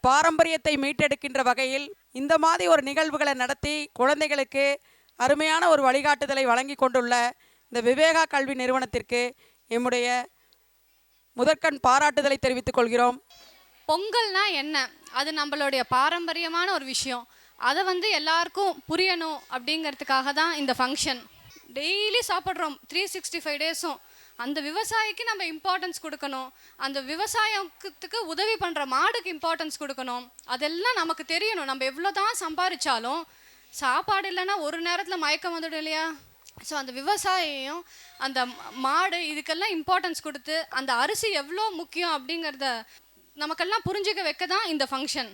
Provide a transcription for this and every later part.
பாரம்பரியத்தை மீட்டெடுக்கின்ற வகையில் இந்த மாதிரி ஒரு நிகழ்வுகளை நடத்தி குழந்தைகளுக்கு அருமையான ஒரு வழிகாட்டுதலை வழங்கி கொண்டுள்ள இந்த விவேகா கல்வி நிறுவனத்திற்கு எம்முடைய முதற்கண் பாராட்டுதலை தெரிவித்துக் கொள்கிறோம். பொங்கல்னா என்ன? அது நம்மளுடைய பாரம்பரியமான ஒரு விஷயம். அதை எல்லாருக்கும் புரியணும் அப்படிங்கிறதுக்காக தான் இந்த ஃபங்க்ஷன். டெய்லி சாப்பிட்றோம் 365 டேஸும். அந்த விவசாயிக்கு நம்ம இம்பார்ட்டன்ஸ் கொடுக்கணும், அந்த விவசாயத்துக்கு உதவி பண்ணுற மாடுக்கு இம்பார்ட்டன்ஸ் கொடுக்கணும். அதெல்லாம் நமக்கு தெரியணும். நம்ம எவ்வளோ தான் சம்பாதிச்சாலும் சாப்பாடு இல்லைன்னா ஒரு நேரத்தில் மயக்கம் வந்துடும் இல்லையா? ஸோ அந்த விவசாயியும் அந்த மாடு இதுக்கெல்லாம் இம்பார்ட்டன்ஸ் கொடுத்து அந்த அரிசி எவ்வளோ முக்கியம் அப்படிங்கிறத நமக்கெல்லாம் புரிஞ்சுக்க வைக்க தான் இந்த ஃபங்க்ஷன்.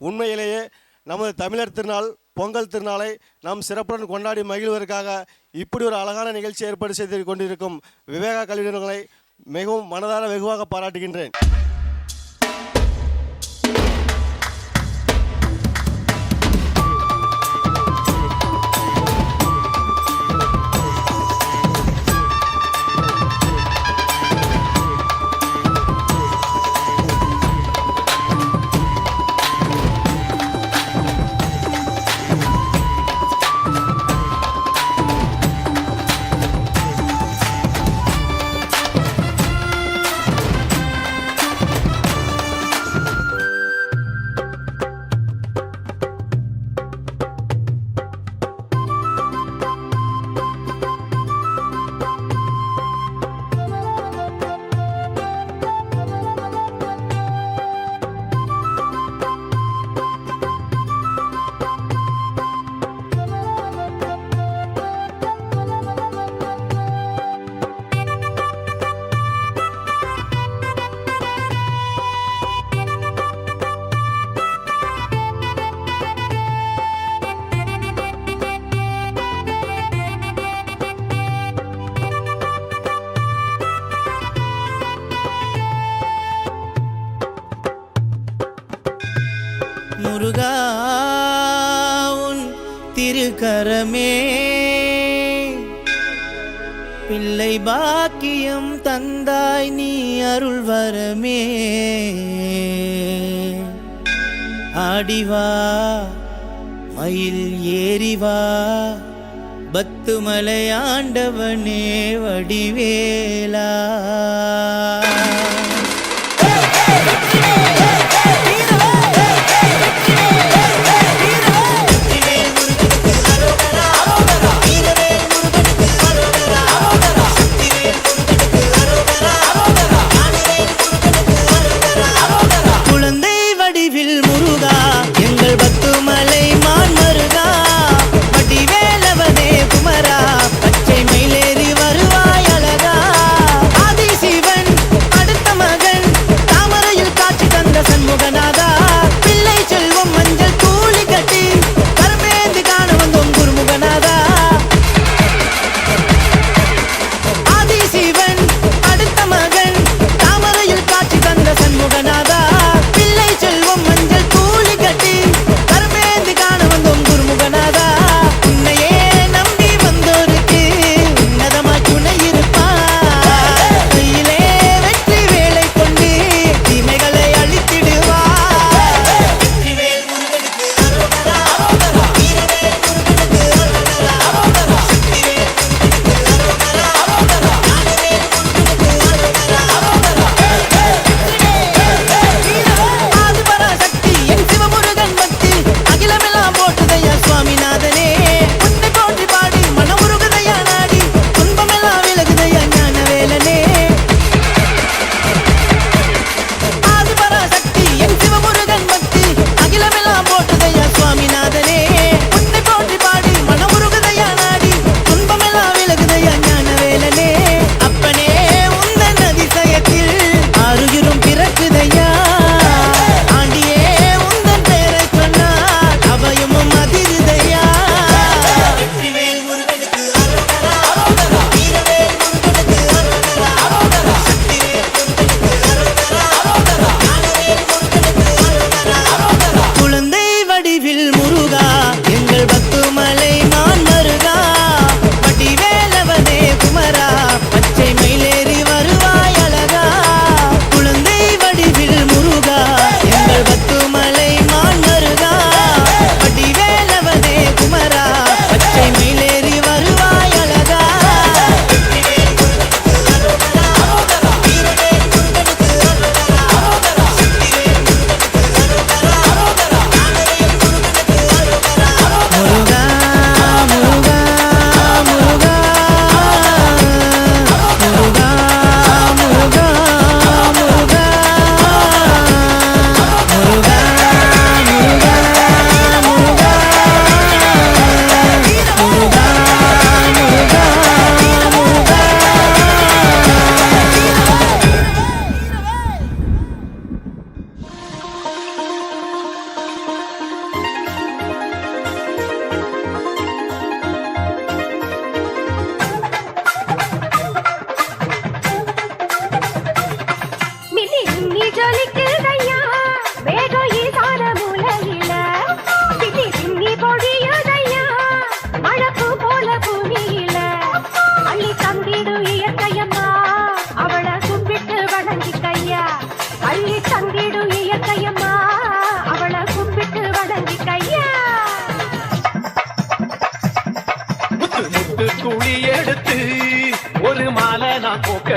உண்மையிலேயே நமது தமிழர் திருநாள் பொங்கல் திருநாளை நாம் சிறப்புடன் கொண்டாடி மகிழ்வதற்காக இப்படி ஒரு அழகான நிகழ்ச்சி ஏற்பாடு செய்து கொண்டிருக்கும் விவேகா கல்வி நிறுவனங்களை மிகவும் மனதார வெகுவாக பாராட்டுகின்றேன். முருகா உன் திருக்கரமே பிள்ளை பாக்கியம் தந்தாய் நீ அருள் வரமே. ஆடிவா மயில் ஏறிவா பத்துமலை ஆண்டவனே வடிவேலா. பச்சை மயிலேறி வருவாய் அழகா. ஆதிசிவன்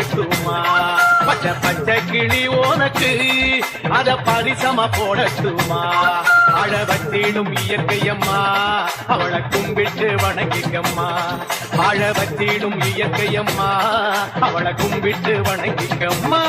போடட்டுமா பச்சை பச்சை கிளி உனக்கு அத பரிசமா போடட்டுமா அழ வச்சிடும் இயற்கையம்மா அவளை கும்பிட்டு வணங்கிக்கம்மா அழ வச்சிடும் இயற்கையம்மா அவளை கும்பிட்டு வணங்கிக்கம்மா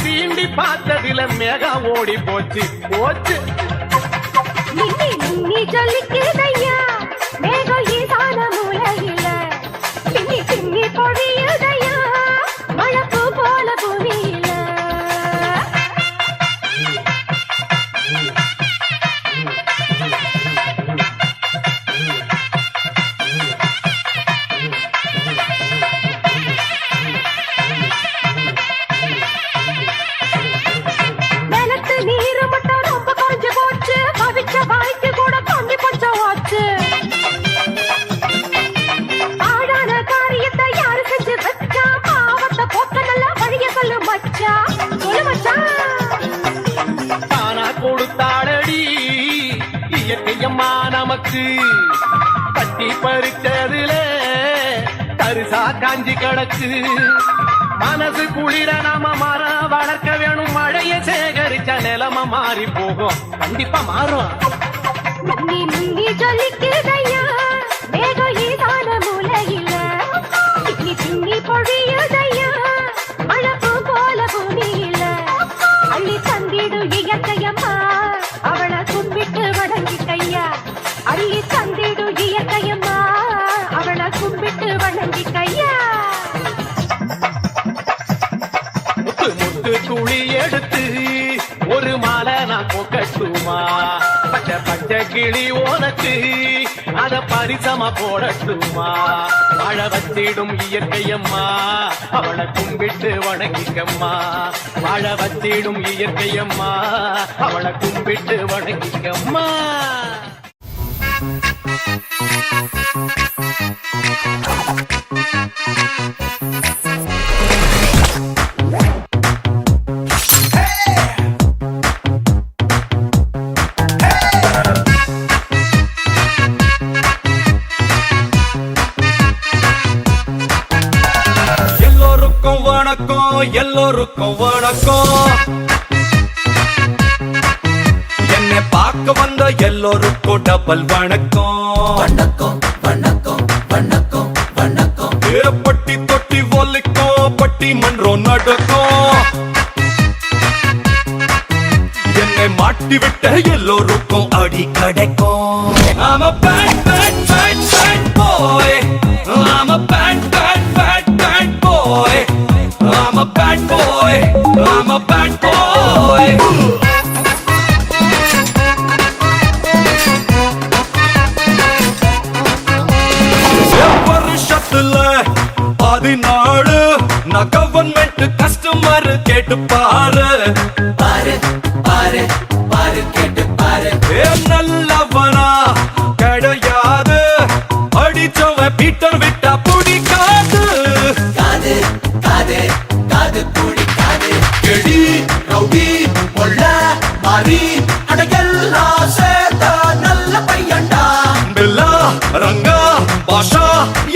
சீண்டி பார்த்ததில மேகா ஓடி போச்சு போச்சு நீ சொல்லிக்கிதையா மேகம் ஈசான மூலையில பின்னி பின்னி பொழியுதையா மழப்பு போல பூமியில இயற்கையம்மா நமக்கு கட்டி பறிச்சதுல தரிசா காஞ்சி கிடக்கு மனசு குளிர நாம மரம் வளர்க்க வேணும் மழைய சேகரிச்ச நிலம மாறி போகும் கண்டிப்பா மாறும் நீ சொல்லிக்கிதையா மேகம் ஈசான மூலையில பின்னி பின்னி பொழியுதையா மழப்பு போல பூமியில அள்ளி தந்திடும் இயற்கையம்மா அவளை கும்பிட்டு வணங்கிக்கையா அள்ளி தந்திடும் இயற்கையம்மா அவளை கும்பிட்டு வணங்கிக்கையா முத்து முத்து துளி எடுத்து ஒரு மாலை நான் கொக்கட்டுமா பச்சை பச்சை கிளி உனக்கு அத பரிசமா போடட்டுமா வாழ வச்சிடும் இயற்கையம்மா அவளை கும்பிட்டு வணங்கிக்கம்மா வாழ வச்சிடும் இயற்கையம்மா அவளை கும்பிட்டு வணங்கிக்கம்மா எல்லோருக்கும் வணக்கம் என்னை பார்க்க வந்த எல்லோருக்கும் டபுள் வணக்கம் வணக்கம் வணக்கம் வணக்கம் வணக்கம் பட்டி தொட்டி ஒலிக்கும் பட்டி மன்றம் நடக்கும் என்னை மாட்டி விட்ட எல்லோருக்கும் அடி கிடைக்கும் I'm a bad bad bad bad boy I'm a bad bad bad bad boy I'm a bad boy, I'm a bad boy. வருஷத்துல 14 நான் கவர்மெண்ட் கஸ்டமர் கேட்டு பாரு பாரு பாரு பாரு கேட்டு பாரு நல்லவனா கிடையாது அடிச்சவன் பீட்டர் விட்டா பிடிக்காது காது காது காது பிடிக்காது கெடி ரவுடி கொள்ள மாறி அடையெல்லாம் சேர்த்த நல்ல பையன்டா பில்லா ரங்கா பாஷா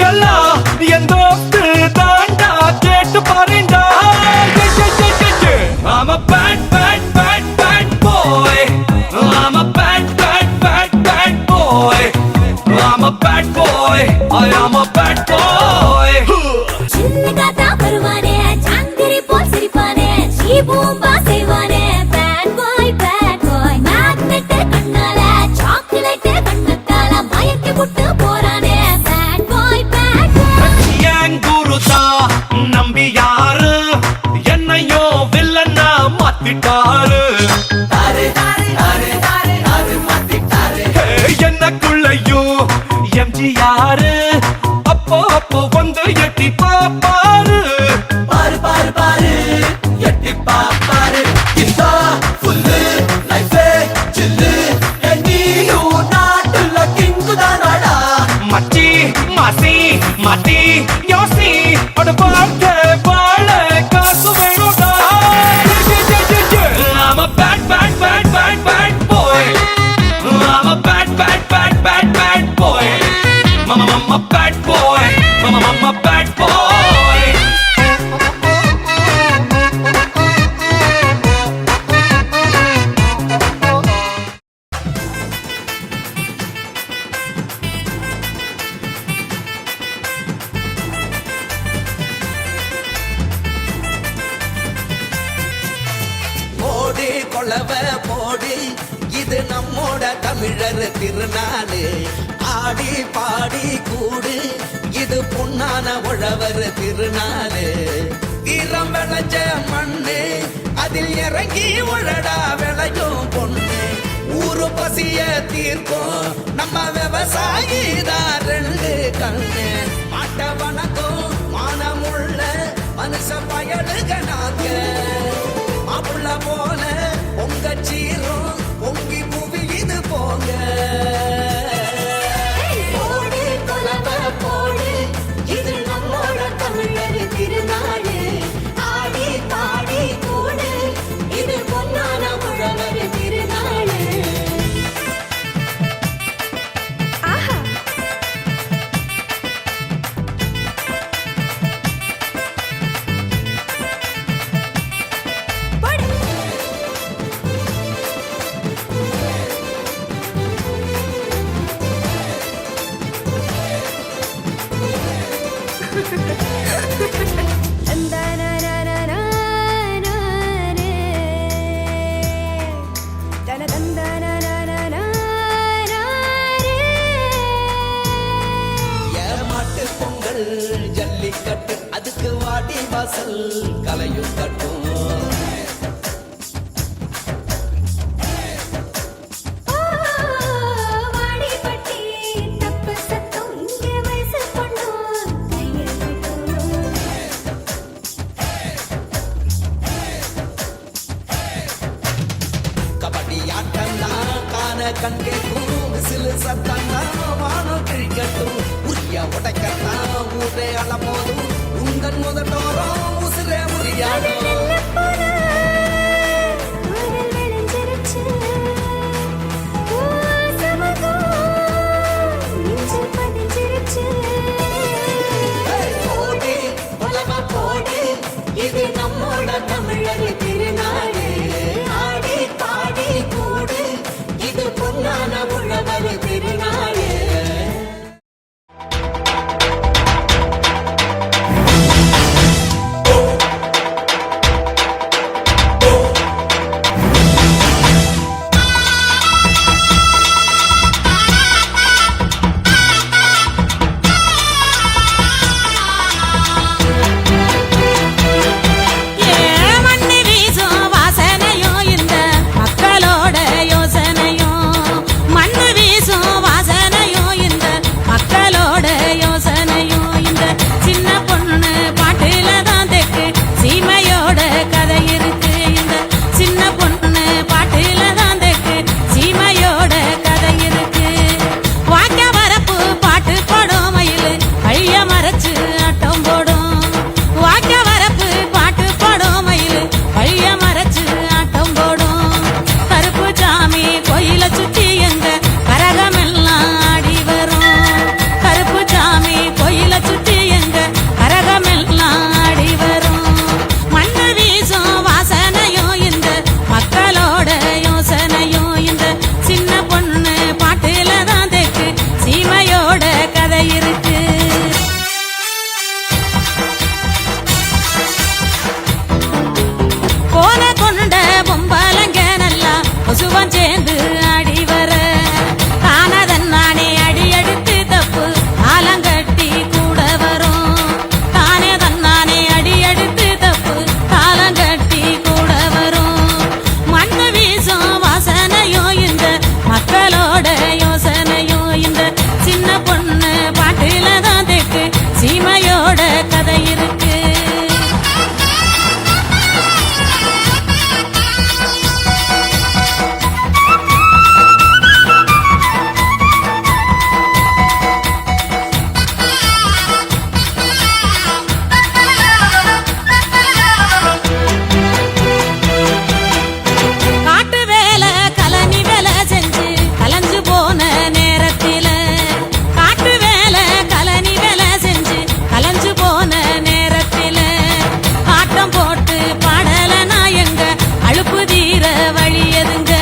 எல்லாம் எந்த தாண்டா கேட்டு பாருண்டா I'm a bad bad bad bad boy I'm a bad bad bad bad boy I'm a bad boy I am a bad boy சின்னதா வருவானே சாந்திரி போல் சிரிப்பானே Jeeboomba செய்வானே bad boy bad boy என்னக்குள்ளையும் MGR அப்போ அப்போ வந்து எட்டி பாப்பாரு பாரு பாரு பாரு எட்டி பாப்பாரு இந்த ஃபுல்லு லைஃபே ஜில்லு நீயும் நாட்டுல கிங்குதானடா மச்சி மாசி மாட்டி யோசி அட வாழ்க்கை வாழ காசு வேணும்டா I'm a bad bad bad bad bad boy I'm a bad bad bad bad bad boy Mama bad boy Mama bad boy போடு கொளவ போடு இது நம்மோட தமிழர் திருநாளு ஆடி பாடி கூடு இது பொன்னான உழவர் திருநாளு தீரம் விளைஞ்ச மண்ணு அதில் இறங்கி உழடா விளையும் பொண்ணு ஊரு பசிய தீர்க்கும் நம்ம விவசாயி தான் ரெண்டு கண்ணு மாட்ட வணக்கம் மானமுள்ள மனுஷ பயலுக நாங்க மாப்புள்ள போல உங்க சீரும் பொங்கி புவி இது போங்க போடு கொலவ போடு இது நம்மோட தமிழர் திருநாடு ஆடி பாடி கூடு இது பொன்னான உழவர் திருநாடு ஆஹா போடு ஏமாட்டு பொங்கல் ஜல்லிக்கட்டு அதுக்கு வாடி வாசல் கலையும் கட்டும் வாடிப்பட்டி தப்பு சத்தம் இங்கே வயசு பொண்ணும் கையில் கபடி ஆட்டம்னா காண கண் கேட்கும் விசிலு சத்தம்னா வானம் கிழிக்கட்டும் உரிய உடைக்கத்தான் ஊரே அளப்போதும் உங்கள் முதட்டோரம் உசுரே உரியாடும் போடு கொலவ போடு இது நம்மோட தமிழர் திருநாடு ஆடி பாடி கூடு இது பொன்னான உழவர் திருநாடு தவிர வழி எதுங்க